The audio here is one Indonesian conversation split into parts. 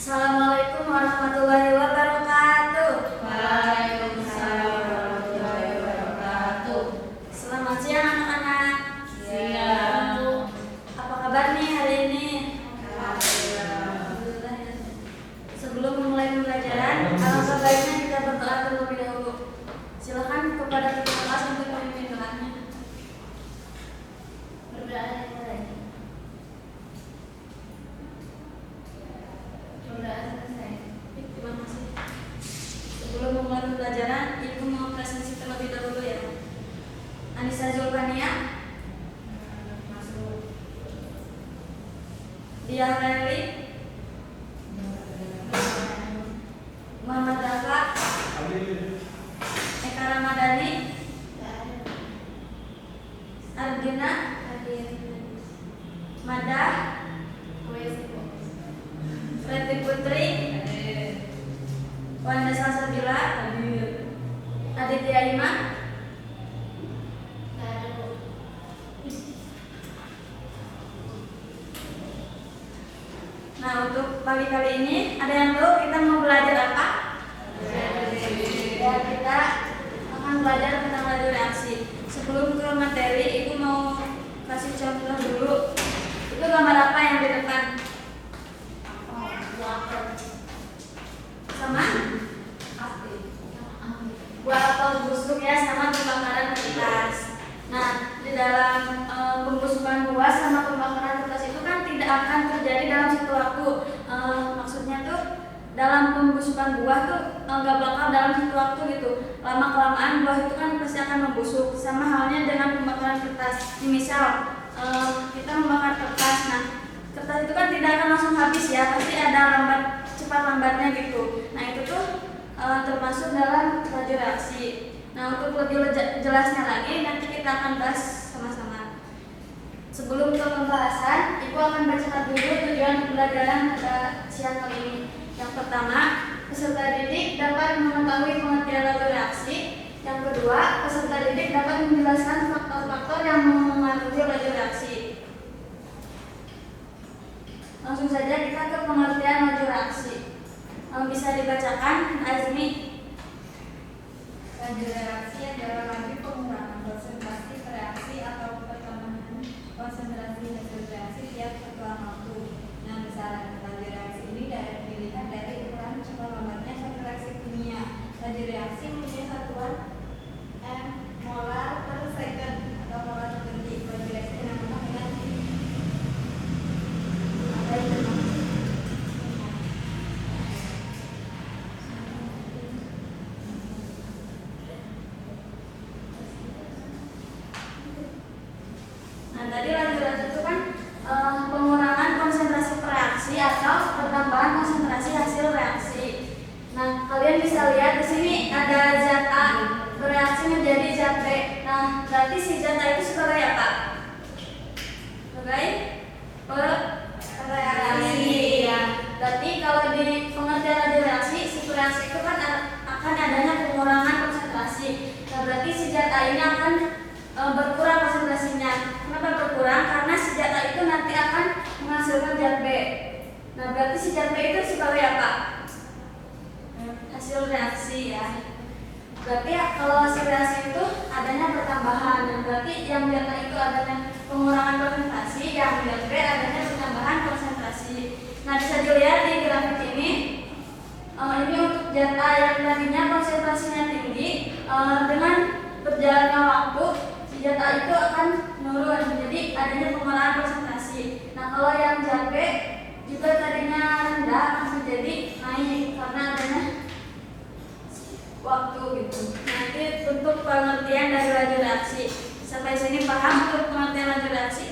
Assalamualaikum warahmatullahi wabarakatuh. Waalaikumsalam warahmatullahi wabarakatuh. Selamat siang anak-anak. Siang. Apa kabar nih hari ini? Alhamdulillah. Ya. Sebelum memulai pembelajaran, alangkah baiknya kita berdoa terlebih dahulu. Silakan kepada ketua kelas untuk memimpin doanya. Berdoa mulai. Berdoa selesai. Terima kasih. Sebelum memulai pembelajaran, Ibu mau presentasi terlebih dahulu ya. Anissa Zulfania, Masuk. Dia Reli, Muhammad Dafa, Eka Ramadhani, Ardina, Madah, Freddy Putri, Wanda Salsabila, Aditya Iman, Nah, untuk pagi kali ini ada yang tahu kita mau belajar apa? Ya, kita akan belajar tentang laju reaksi. Sebelum ke materi, Ibu mau kasih contoh dulu. Itu gambar apa yang di depan? Sama? Buah apel busuk ya, sama pembakaran kertas. Nah, di dalam pembusukan buah sama pembakaran kertas itu kan tidak akan terjadi dalam satu waktu. Maksudnya tuh dalam pembusukan buah tuh nggak bakal dalam satu waktu gitu. Lama kelamaan buah itu kan pasti akan membusuk. Sama halnya dengan pembakaran kertas. Misal kita membakar kertas, nah kertas itu kan tidak akan langsung habis ya, pasti ada cepat lambatnya gitu. Nah itu tuh termasuk dalam laju reaksi. Nah untuk lebih jelasnya lagi nanti kita akan bahas sama-sama. Sebelum ke pembahasan, Ibu akan bacakan dulu tujuan pembelajaran pada siang kali ini. Yang pertama, peserta didik dapat mengetahui pengertian laju reaksi. Yang kedua, peserta didik dapat menjelaskan faktor-faktor yang mempengaruhi laju reaksi. Langsung saja kita ke pengertian laju reaksi. Bisa dibacakan, Azmi. Laju reaksi adalah laju pengurangan konsentrasi reaksi atau pertambahan konsentrasi hasil reaksi tiap satuan waktu. Nah, misalnya laju reaksi ini dilihat dari ukuran cepat lambatnya suatu reaksi kimia. Laju reaksi mempunyai satuan m molar per second atau molar per detik. Laju reaksi dinamakan dengan apa itu? Nah tadi laju reaksi itu kan pengurangan konsentrasi reaksi atau pertambahan konsentrasi hasil reaksi. Nah kalian bisa lihat di sini ada zat A bereaksi menjadi zat B. Nah berarti si zat A itu sebagai apa? Sebagai pereaksi. Ya. Berarti kalau di pengertian laju reaksi, si reaksi itu kan akan adanya pengurangan konsentrasi. Nah berarti si zat A ini akan berkurang konsentrasinya. Kenapa berkurang? Karena si zat A itu nanti akan menghasilkan zat B. Nah berarti si zat B itu sebagai apa? Hasil reaksi ya. Berarti ya, kalau hasil reaksi itu adanya pertambahan. Nah, berarti yang zat A itu adanya pengurangan konsentrasi, yang zat B adanya pertambahan konsentrasi. Nah bisa dilihat di grafik ini. Ini untuk zat A yang tadinya konsentrasinya tinggi, dengan berjalannya waktu si zat A itu akan menurun, jadi adanya pengurangan konsentrasi. Nah kalau yang zat B juga tadinya rendah akan menjadi naik karena adanya waktu gitu. Nah itu untuk pengertian dari laju reaksi. Sampai sini paham untuk pengertian laju reaksi?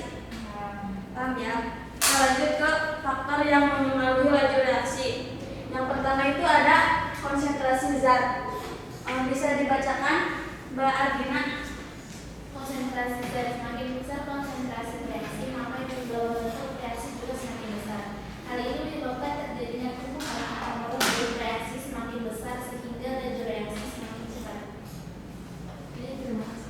Paham ya? Kita lanjut ke faktor yang mempengaruhi laju reaksi. Yang pertama itu ada konsentrasi zat. Bisa dibacakan Mbak Ardina. Konsentrasi zat semakin besar konsentrasi reaksi, maka jumlah bentuk reaksi juga semakin besar. Hal ini menyebabkan terjadinya tumbuhan atau molekul reaksi semakin besar sehingga laju reaksi semakin cepat. Jadi terima kasih.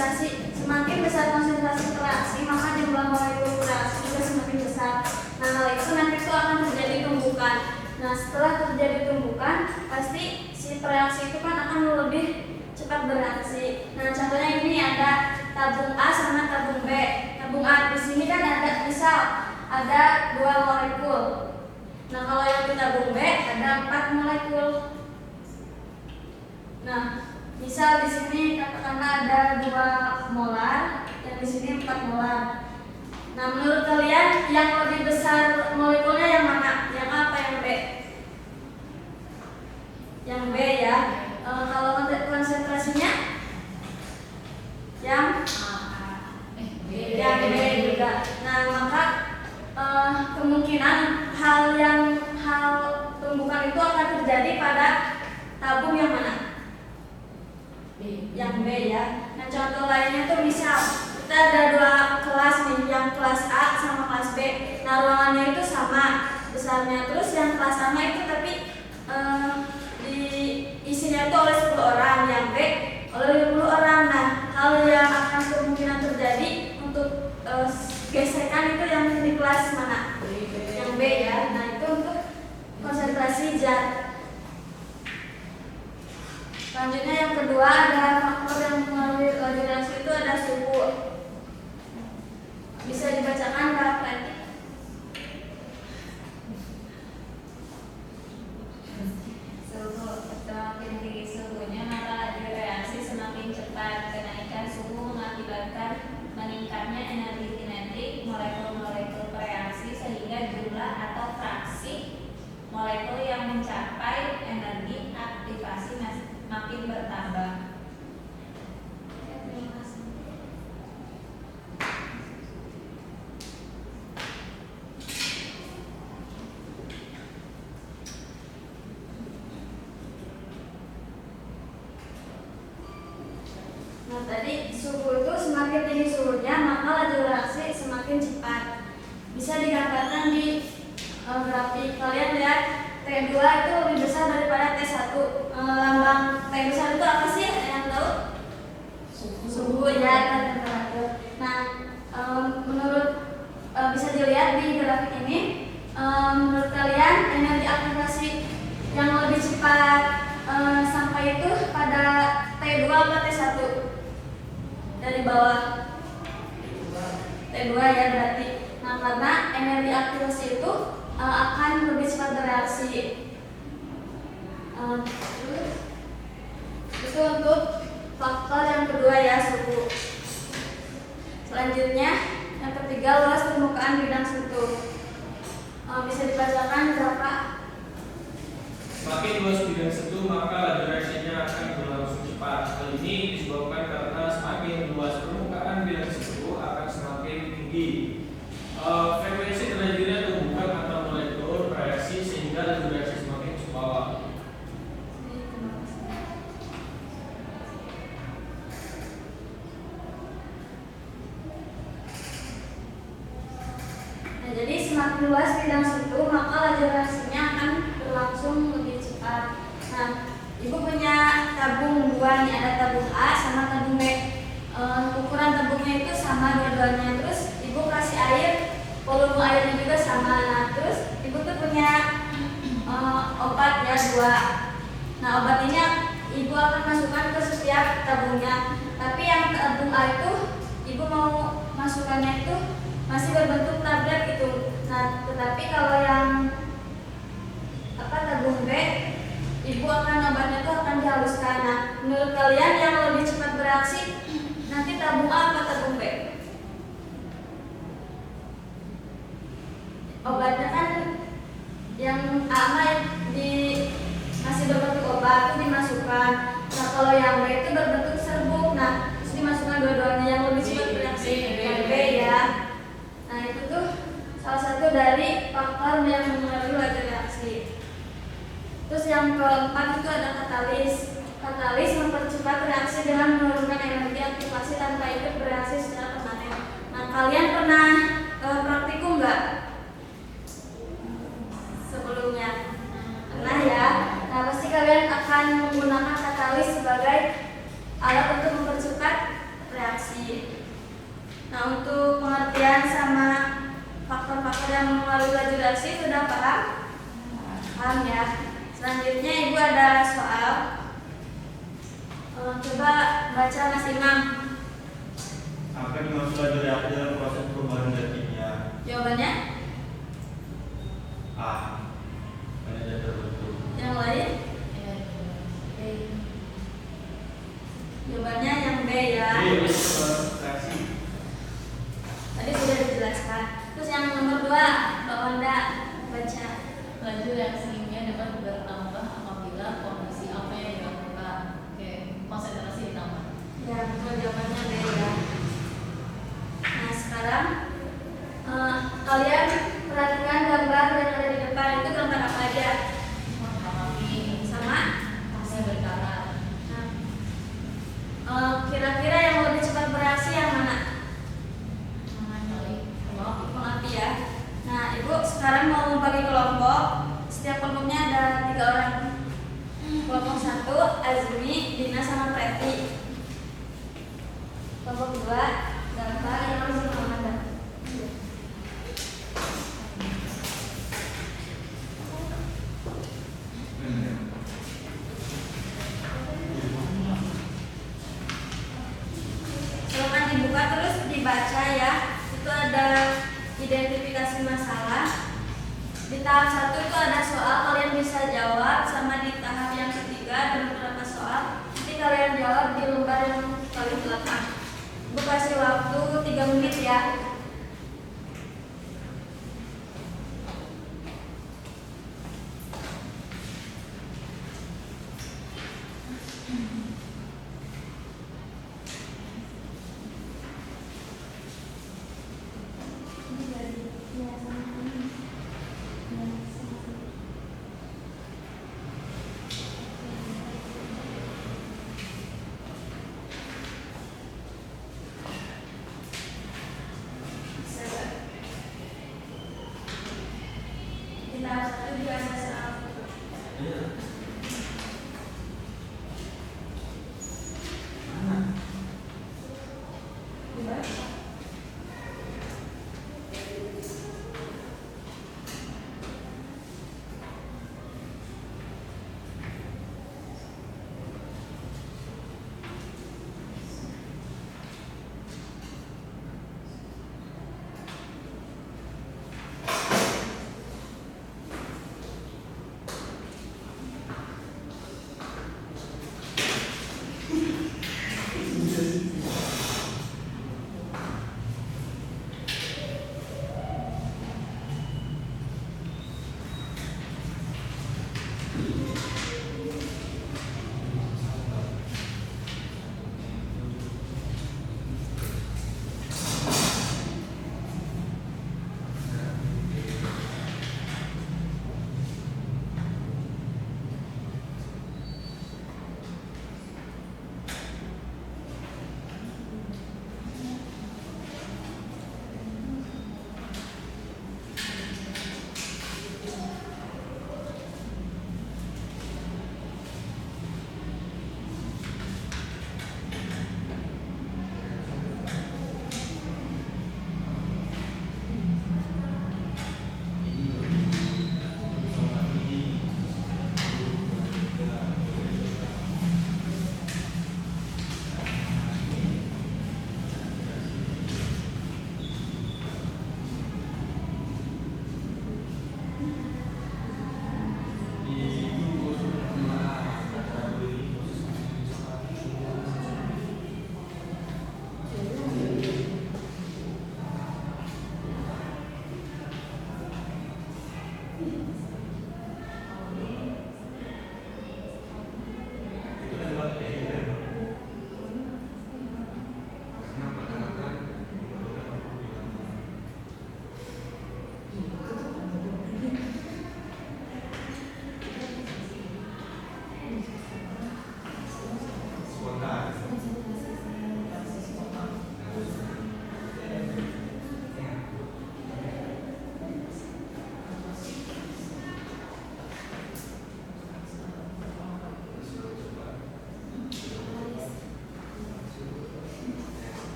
konsentrasi, semakin besar konsentrasi reaksi, maka jumlah molekul reaksi juga semakin besar. Nah, hal itu nanti itu akan terjadi tumbukan. Nah, setelah terjadi tumbukan, pasti si reaksi itu kan akan lebih cepat bereaksi. Nah, contohnya ini ada tabung A sama tabung B. Tabung A di sini kan ada misal ada 2 molekul. Nah, kalau yang di tabung B ada 4 molekul. Nah, misal di sini katakanlah ada 2 molar, yang di sini 4 molar. Nah, menurut kalian yang lebih besar molekulnya yang mana? Yang A apa yang B? Yang B ya. Kalau konsentrasinya yang B juga. Nah, maka kemungkinan hal tumbukan itu akan terjadi pada tabung yang mana? Yang B ya. Nah, contoh lainnya tuh misal kita ada 2 kelas nih, yang kelas A sama kelas B. Nah, ruangannya itu sama besarnya. Terus yang kelas sama itu tapi isinya itu oleh 10 orang, yang B oleh 20 orang. Nah, hal yang akan kemungkinan terjadi untuk gesekan itu yang di kelas mana? Yang B ya. Nah, itu untuk konsentrasi zat. Selanjutnya yang kedua ada faktor yang mempengaruhi laju reaksi itu ada suhu. Bisa dibacakan Kak Preti? Semakin tinggi suhunya maka laju reaksi semakin cepat. Kenaikan suhu mengakibatkan meningkatnya energi kinetik molekul-molekul bereaksi sehingga jumlah atau fraksi molekul yang mencapai energi aktivasi makin bertambah. Terima kasih. Nah, tadi suhu itu semakin tinggi suhunya maka laju reaksi semakin cepat. Bisa digambarkan di grafik. Kalian lihat T2 itu lebih besar daripada T1. Lambang T besar itu apa sih? Yang tahu? Suhu ya, dan temperatur. Nah, menurut bisa dilihat di grafik ini, menurut kalian energi aktivasi yang lebih cepat sampai itu pada T2 atau T1? Dari bawah T2 ya berarti. Nah, karena energi aktivasi itu akan lebih cepat bereaksi. Itu untuk faktor yang kedua ya, suhu. Selanjutnya yang ketiga, luas permukaan bidang sentuh. Bisa dibacakan berapa? Semakin luas bidang sentuh maka laju reaksinya akan berlangsung cepat. Hal ini disebabkan karena semakin luas permukaan bidang sentuh akan semakin tinggi frekuensi terjadinya tumbukan antar molekul bereaksi sehingga laju reaksi semakin cepat. Nah, jadi semakin luas bidang sentuh maka laju reaksinya akan berlangsung lebih cepat. Nah, Ibu punya tabung 2 nih, ada tabung A sama tabung B. Ukuran tabungnya itu sama dua-duanya. Terus Ibu kasih air, volume airnya juga sama. Nah, terus Ibu tuh punya obat ya 2. Nah, obat ini Ibu akan masukkan ke setiap tabungnya. Tapi yang tabung A itu Ibu mau masukkannya itu masih berbentuk tablet gitu. Nah, tetapi kalau yang tabung B, Ibu akan obatnya itu akan dihaluskan. Nah, menurut kalian yang lebih cepat bereaksi nanti tabung A atau tabung B? Obatnya kan yang A masih berbentuk obat itu dimasukkan. Nah, kalau yang B itu berbentuk serbuk. Nah, terus dimasukkan dua-duanya, yang lebih cepat bereaksi yang B ya. Nah, itu tuh salah satu dari faktor yang mempengaruhi laju reaksi. Terus yang keempat itu ada katalis. Katalis mempercepat reaksi dengan menurunkan energi aktivasi tanpa ikut bereaksi Nah, untuk pengertian sama faktor-faktor yang mempengaruhi laju reaksi sudah paham? Paham ya. Selanjutnya Ibu ada soal. Coba baca Mas Imam. Apa yang dimaksud laju reaksi dalam proses perubahan zat kimia? Jawabannya? A. Pada zat tertentu. Yang lain? B. Jawabannya yang B ya. reaksi. Tadi sudah dijelaskan. Terus yang nomor 2, Mbak Wanda baca. Laju reaksi kimia dapat bertambah apabila kondisi apa yang dilakukan. Oke, konsentrasi ditambah. Ya, betul, jawabannya B ya. Nah, sekarang kalian perhatikan gambar yang ada di depan. Itu gambar apa aja? Api Sama? masih berkarat. Nah, kira-kira yang lebih cepat bereaksi yang mana? Kali Kembang api ya. Nah, Ibu sekarang mau membagi kelompok. Setiap kelompoknya ada 3 orang. Kelompok 1, Azmi, Dina, sama Preti. Kelompok 2, Dava, yang harus Amanda. Silakan dibuka terus dibaca ya. Itu ada identifikasi masalah. Di tahap 1 itu ada soal, kalian bisa jawab. Sama di tahap yang ketiga ada beberapa soal. Nanti kalian jawab di lembar yang paling belakang. Ibu kasih waktu 3 menit ya.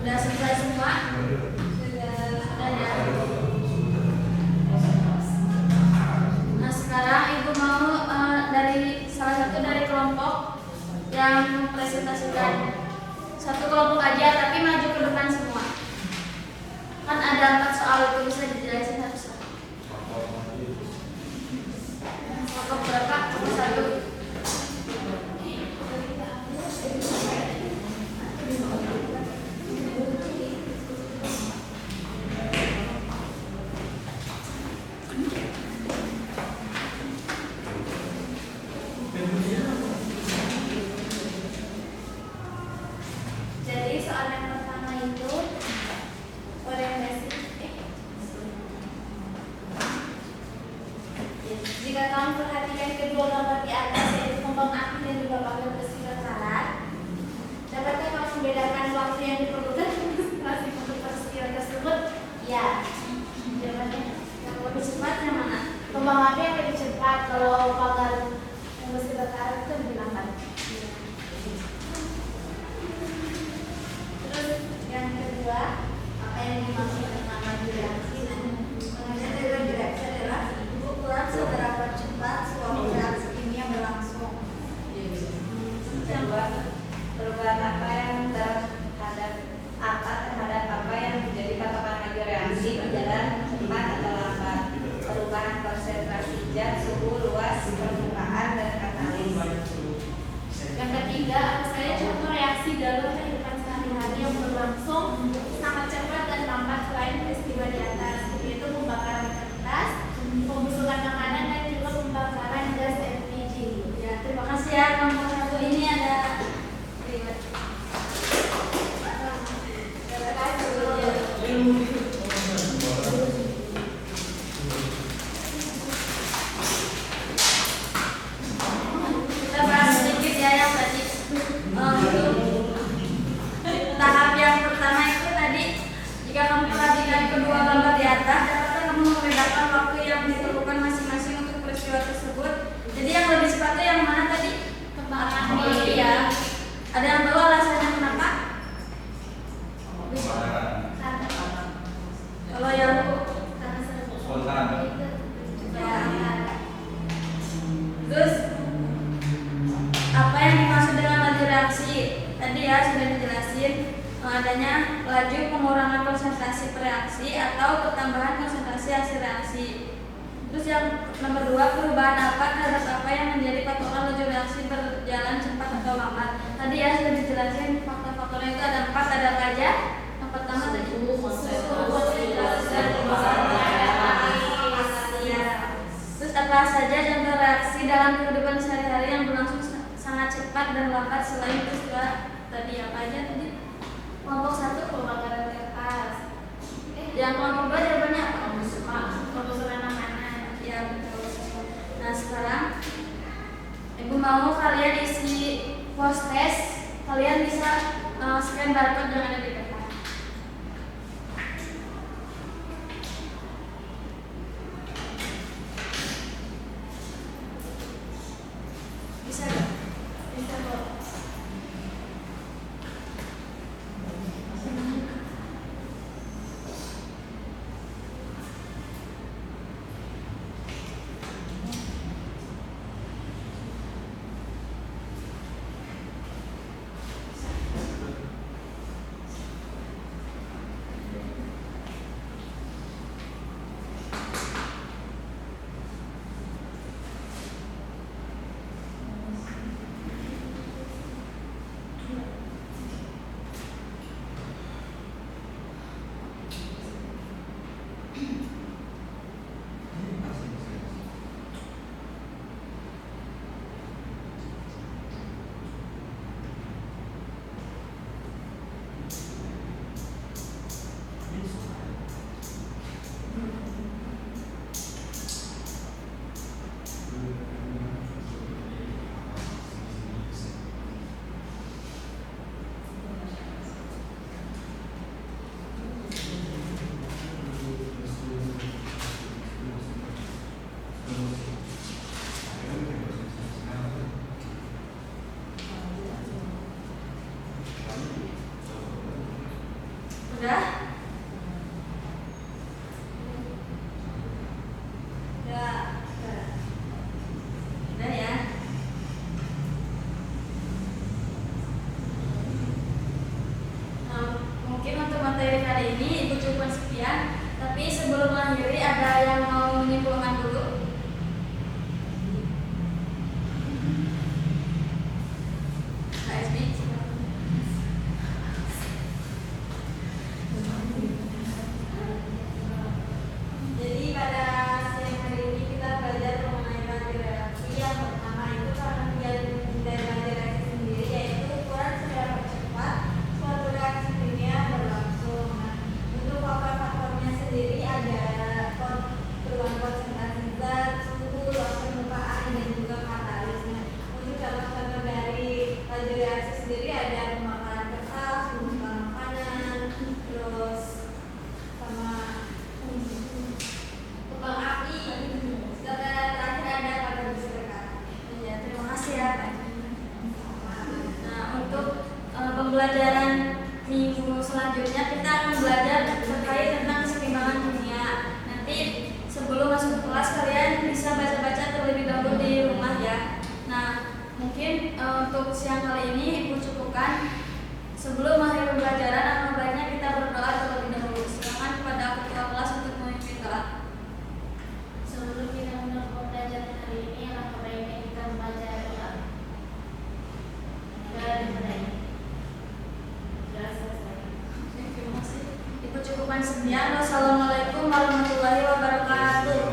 Udah selesai semua? Sudah ya. Nah sekarang ibu mau dari salah satu dari kelompok yang presentasikan. Satu kelompok aja tapi maju ke depan semua. Kan ada 4 soal itu bisa dijelasin satu-satu. Kelompok berapa? Satu. Jadi soal yang pertama itu orientasi. Jika kamu perhatikan kedua gambar di atas yaitu kembang api dan juga pagar besi berkarat, dapatkah kamu membedakan waktu yang diperlukan masih untuk peristiwa tersebut? Ya. Jawabannya Yang lebih cepat yang mana? kembang api yang lebih cepat, kalau pagar yang besi berkarat itu lebih lambat. Terus yang kedua, apa yang dimaksud dengan maju reaksi? Mengenai maju reaksi adalah ukuran seberapa cepat suatu reaksi kimia berlangsung. Kedua, perubahan apa yang terhadap apa yang menjadi patokan maju reaksi berjalan cepat atau lambat. Perubahan konsentrasi zat, suhu, luas permukaan dan katalis. Yang ketiga, apa saja contoh reaksi dalam kehidupan sehari-hari yang berlangsung sangat cepat dan lambat selain peristiwa di atas, yaitu pembakaran kertas, pembusukan makanan dan juga pembakaran gas LPG. Ya, terima kasih ya kelompok satu ini ada ribet. Kita bahas sedikit ya yang tadi. Untuk tahap yang pertama itu tadi, jika kamu perhatikan kedua gambar di atas, dapatkah kamu membedakan waktu yang diperlukan masing-masing untuk peristiwa tersebut? Jadi yang lebih cepat itu yang mana tadi? Kembang Api ya. Ada yang tahu alasannya kenapa? Kalau yang terus apa yang dimaksud dengan laju reaksi? Tadi ya sudah dijelasin adanya laju pengurangan konsentrasi reaksi atau pertambahan konsentrasi hasil reaksi. Terus yang nomor 2, perubahan apa terhadap apa yang menjadi patokan laju reaksi berjalan cepat atau lambat. Tadi ya sudah dijelasin faktor-faktornya itu ada 4, ada apa aja? Yang pertama tadi terus apa saja contoh reaksi dalam kehidupan sehari-hari yang berlangsung sangat cepat dan lambat selain peristiwa tadi apa aja tadi? Kelompok 1 pembakaran kertas. Yang kelompok 2 jawabannya apa? Pembusukan makanan. Ya betul. Nah sekarang ibu mau kalian isi post test. Kalian bisa scan barcode yang ada di depan. Bisa nggak? Bisa kok. Sudah? Sudah ya. Mungkin untuk materi kali ini Ibu cukup sekian. Tapi sebelum mengakhiri ada yang mau menyimpulkan dulu? Kak Esmi, silakan. Jadi pada siang hari ini kita belajar mengenai laju reaksi. Yang pertama itu karena dari laju reaksi sendiri, yaitu ukuran seberapa cepat suatu reaksi kimia berlangsung. Nah, untuk faktor-faktornya sendiri ada perubahan konsentrasi zat, suhu, luas permukaan, dan juga katalis. Nah, untuk contoh-contoh dari laju reaksi sendiri ada pembakaran kertas, pembakaran makanan, terus sama kembang api, dan terakhir ada katalis berkat. Ya, terima kasih ya Pak. Nah, untuk pembelajaran minggu selanjutnya kita akan belajar terkait tentang keseimbangan kimia. Nanti sebelum masuk ke kelas kalian bisa baca-baca terlebih dahulu di rumah ya. Nah, mungkin untuk siang kali ini Ibu cukupkan. Sebelum mengakhiri pembelajaran, alangkah baiknya kita berdoa terlebih dahulu. Silakan kepada ketua kelas untuk memimpin doa. Sebelum kita melakukan pelajaran hari ini, alangkah baiknya kita membaca doa. Dan mulai. Sudah selesai. Terima kasih. Ibu cukupkan sekian. Wassalamualaikum warahmatullahi wabarakatuh.